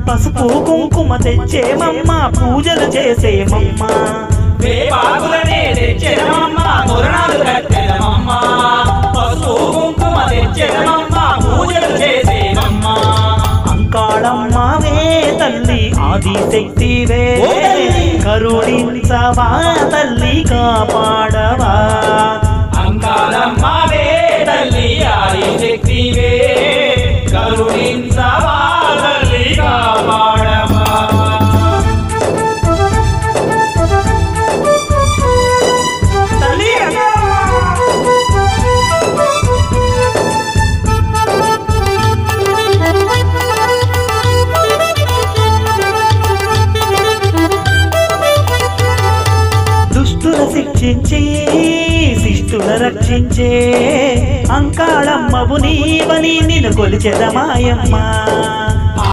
పసుపు కుంకుమ తెచ్చేమమ్మ పూజలు చేసేమమ్మ వేపాకులనే తెచ్చేదమమ్మ తోరణాలు కట్టెదమమ్మ పసుపు కుంకుమ తెచ్చేదమమ్మ పూజలు చేసేదమ్మ అంకాళమ్మవే తల్లి ఆదిశక్తివే కరుణించవా తల్లి కాపాడవా అంకాళమ్మవే తల్లి ఆదిశక్తివే కరుణించవా తల్లి కాపాడవా శిక్షించే శిష్టుల రక్షించే అంకాళమ్మవు నీవని నిన్ను కొలిచెదమాయమ్మ